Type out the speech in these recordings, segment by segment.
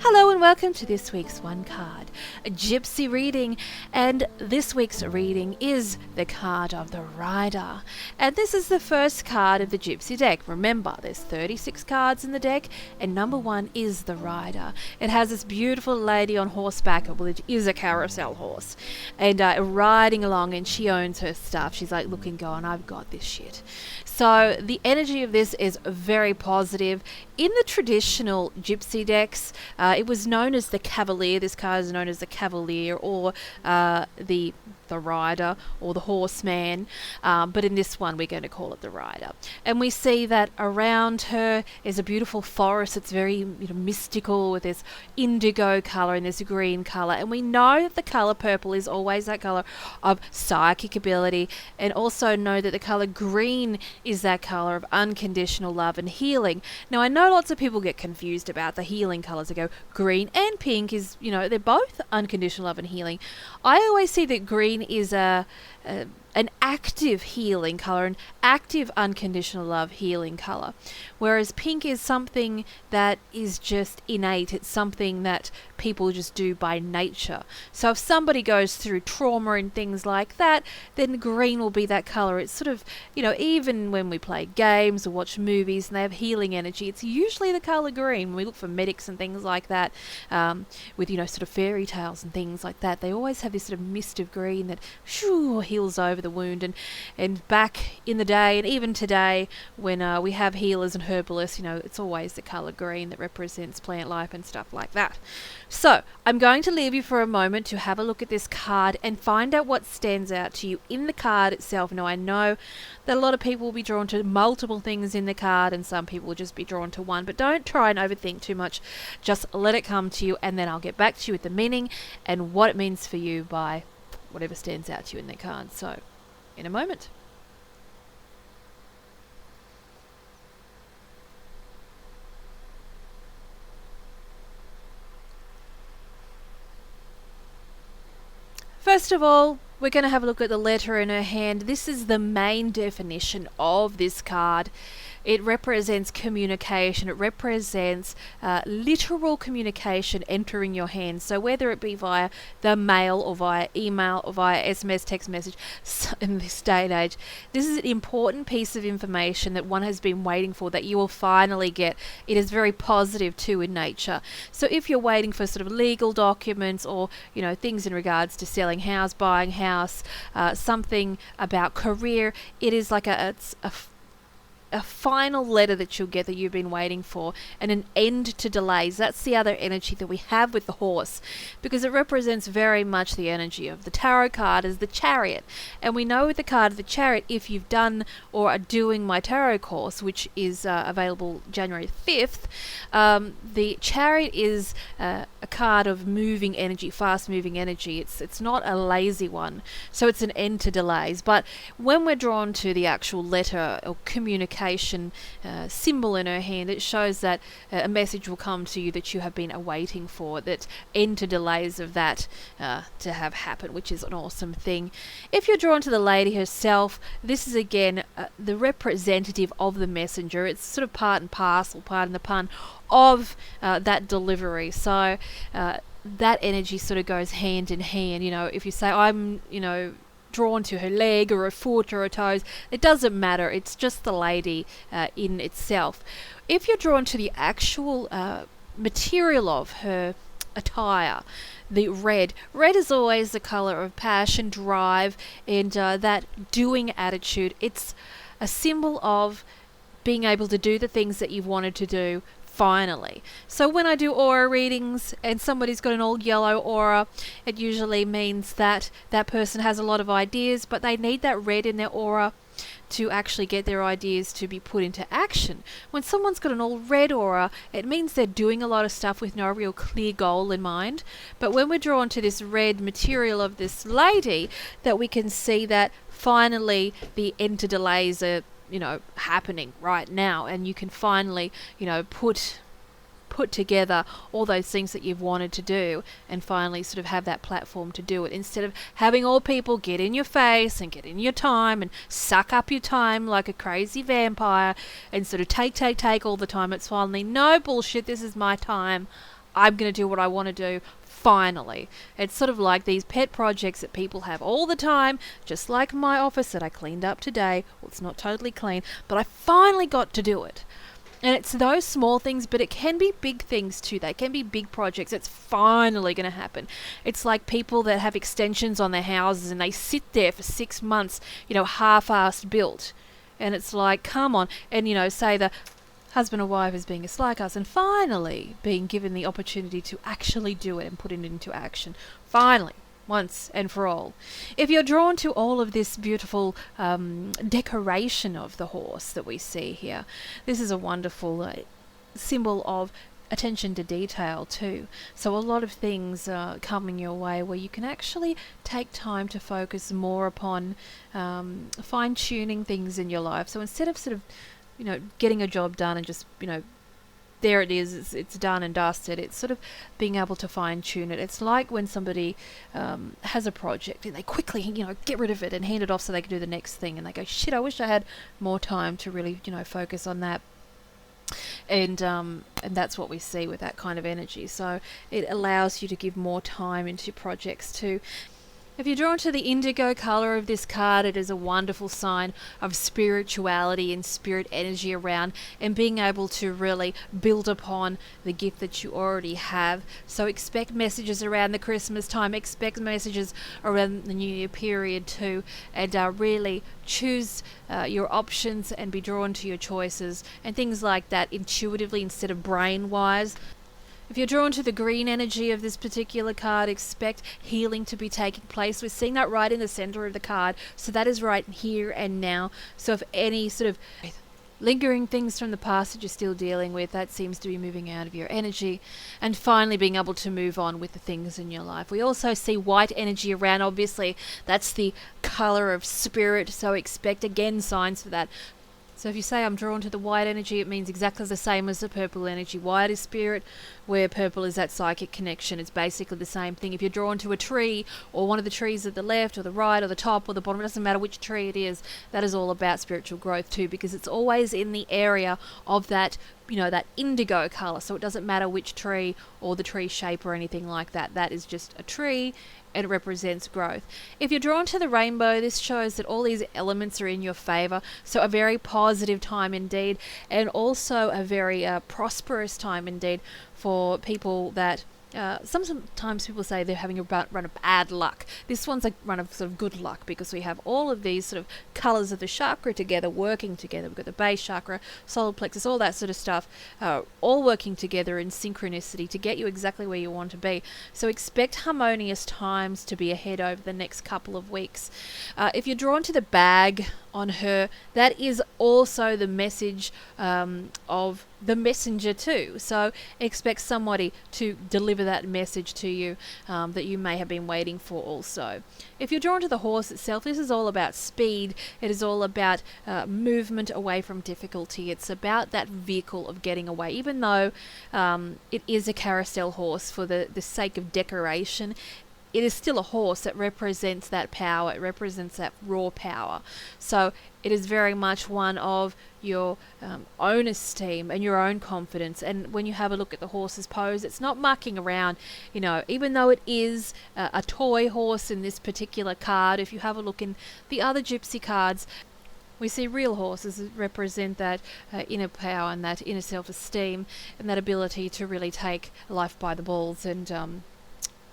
Hello and welcome to this week's One Card, a Gypsy reading, and this week's reading is the card of the Rider. And this is the first card of the Gypsy deck. Remember, there's 36 cards in the deck, and number one is the Rider. It has this beautiful lady on horseback, which is a carousel horse, and riding along, and she owns her stuff. She's like looking, going, I've got this shit. So the energy of this is very positive. In the traditional Gypsy decks, it was known as the Cavalier. This card is known as the Cavalier, or the Rider, or the Horseman, but in this one we're going to call it the Rider. And we see that around her is a beautiful forest. It's very mystical, with this indigo colour and this green colour, and we know that the colour purple is always that colour of psychic ability, and also know that the colour green is that colour of unconditional love and healing. Now, I know lots of people get confused about the healing colours. They go, green and pink is, they're both unconditional love and healing. I always see that green is an active healing colour, an active unconditional love healing colour, whereas pink is something that is just innate. It's something that people just do by nature. So if somebody goes through trauma and things like that, then green will be that colour. It's sort of, even when we play games or watch movies and they have healing energy, it's usually the colour green. When we look for medics and things like that, with sort of fairy tales and things like that, they always have this sort of mist of green that heals over the wound. And back in the day, and even today, when we have healers and herbalists, it's always the colour green that represents plant life and stuff like that. So I'm going to leave you for a moment to have a look at this card and find out what stands out to you in the card itself. Now, I know that a lot of people will be drawn to multiple things in the card, and some people will just be drawn to one, but don't try and overthink too much. Just let it come to you, and then I'll get back to you with the meaning and what it means for you by whatever stands out to you in the card. So, in a moment. First of all, we're going to have a look at the letter in her hand. This is the main definition of this card. It represents communication. It represents literal communication entering your hand. So whether it be via the mail or via email or via SMS, text message, in this day and age, this is an important piece of information that one has been waiting for, that you will finally get. It is very positive too in nature. So if you're waiting for sort of legal documents, or things in regards to selling house, buying house, something about career, it is like a final letter that you'll get that you've been waiting for, and an end to delays. That's the other energy that we have with the horse, because it represents very much the energy of the tarot card as the Chariot. And we know with the card of the Chariot, if you've done or are doing my tarot course, which is available January 5th, the Chariot is a card of moving energy, fast moving energy. It's not a lazy one, so it's an end to delays. But when we're drawn to the actual letter or communication symbol in her hand, it shows that a message will come to you that you have been awaiting for, that end to delays of that to have happened, which is an awesome thing. If you're drawn to the lady herself, this is again the representative of the messenger. It's sort of part and parcel, pardon the pun, of that delivery. So that energy sort of goes hand in hand. If you say, I'm drawn to her leg or her foot or her toes, it doesn't matter. It's just the lady in itself. If you're drawn to the actual material of her attire, the red is always the color of passion, drive, and that doing attitude. It's a symbol of being able to do the things that you've wanted to do finally. So when I do aura readings and somebody's got an all yellow aura, it usually means that that person has a lot of ideas, but they need that red in their aura to actually get their ideas to be put into action. When someone's got an all red aura, it means they're doing a lot of stuff with no real clear goal in mind. But when we're drawn to this red material of this lady, that we can see that finally the end to delays are happening right now, and you can finally put together all those things that you've wanted to do, and finally sort of have that platform to do it, instead of having all people get in your face and get in your time and suck up your time like a crazy vampire and sort of take all the time. It's finally, no bullshit, this is my time, I'm going to do what I want to do. Finally. It's sort of like these pet projects that people have all the time, just like my office that I cleaned up today. Well, it's not totally clean, but I finally got to do it. And it's those small things, but it can be big things too. They can be big projects. It's finally going to happen. It's like people that have extensions on their houses and they sit there for 6 months, half-assed built. And it's like, come on. And, say the husband or wife is being just like us and finally being given the opportunity to actually do it and put it into action. Finally. Once and for all. If you're drawn to all of this beautiful decoration of the horse that we see here, this is a wonderful symbol of attention to detail too. So a lot of things are coming your way where you can actually take time to focus more upon fine-tuning things in your life. So instead of sort of, getting a job done and just, there it is, it's done and dusted. It's sort of being able to fine-tune it. It's like when somebody has a project and they quickly, get rid of it and hand it off so they can do the next thing. And they go, shit, I wish I had more time to really, focus on that. And that's what we see with that kind of energy. So it allows you to give more time into projects too. If you're drawn to the indigo colour of this card, it is a wonderful sign of spirituality and spirit energy around and being able to really build upon the gift that you already have. So expect messages around the Christmas time, expect messages around the New Year period too, and really choose your options and be drawn to your choices and things like that intuitively instead of brain-wise. If you're drawn to the green energy of this particular card, expect healing to be taking place. We're seeing that right in the center of the card. So that is right here and now. So if any sort of lingering things from the past that you're still dealing with, that seems to be moving out of your energy. And finally being able to move on with the things in your life. We also see white energy around. Obviously, that's the color of spirit. So expect again signs for that. So if you say I'm drawn to the white energy, it means exactly the same as the purple energy. White is spirit, where purple is that psychic connection. It's basically the same thing. If you're drawn to a tree, or one of the trees at the left, or the right, or the top, or the bottom, it doesn't matter which tree it is, that is all about spiritual growth too, because it's always in the area of that, that indigo colour. So it doesn't matter which tree, or the tree shape, or anything like that. That is just a tree, and it represents growth. If you're drawn to the rainbow, this shows that all these elements are in your favor. So a very positive time indeed, and also a very prosperous time indeed for people that sometimes people say they're having a run of bad luck. This one's a run of sort of good luck because we have all of these sort of colors of the chakra together, working together. We've got the base chakra, solar plexus, all that sort of stuff, all working together in synchronicity to get you exactly where you want to be. So expect harmonious times to be ahead over the next couple of weeks. If you're drawn to the bag on her, that is also the message of the messenger too. So expect somebody to deliver that message to you that you may have been waiting for also. If you're drawn to the horse itself, this is all about speed. It is all about movement away from difficulty. It's about that vehicle of getting away. Even though it is a carousel horse for the sake of decoration, it is still a horse that represents that power. It represents that raw power. So it is very much one of your own esteem and your own confidence. And when you have a look at the horse's pose, it's not mucking around. Even though it is a toy horse in this particular card, if you have a look in the other gypsy cards, we see real horses that represent that inner power and that inner self-esteem and that ability to really take life by the balls and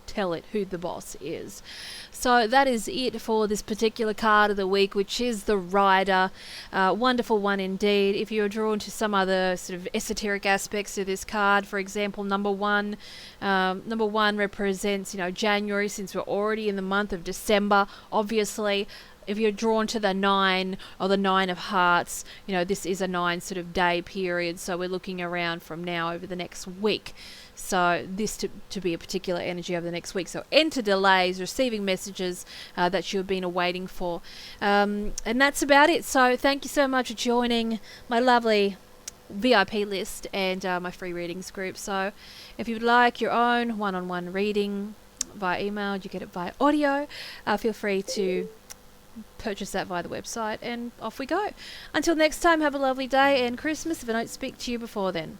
tell it who the boss is. So that is it for this particular card of the week, which is the Rider. Wonderful one indeed. If you're drawn to some other sort of esoteric aspects of this card, for example, number one represents January, since we're already in the month of December. Obviously, if you're drawn to the 9 or the 9 of hearts, this is a 9 sort of day period. So we're looking around from now over the next week. So this to be a particular energy over the next week. So enter delays, receiving messages that you've been awaiting for. And that's about it. So thank you so much for joining my lovely VIP list and my free readings group. So if you'd like your own one-on-one reading via email, you get it via audio. Feel free to purchase that via the website, and off we go. Until next time, have a lovely day and Christmas if I don't speak to you before then.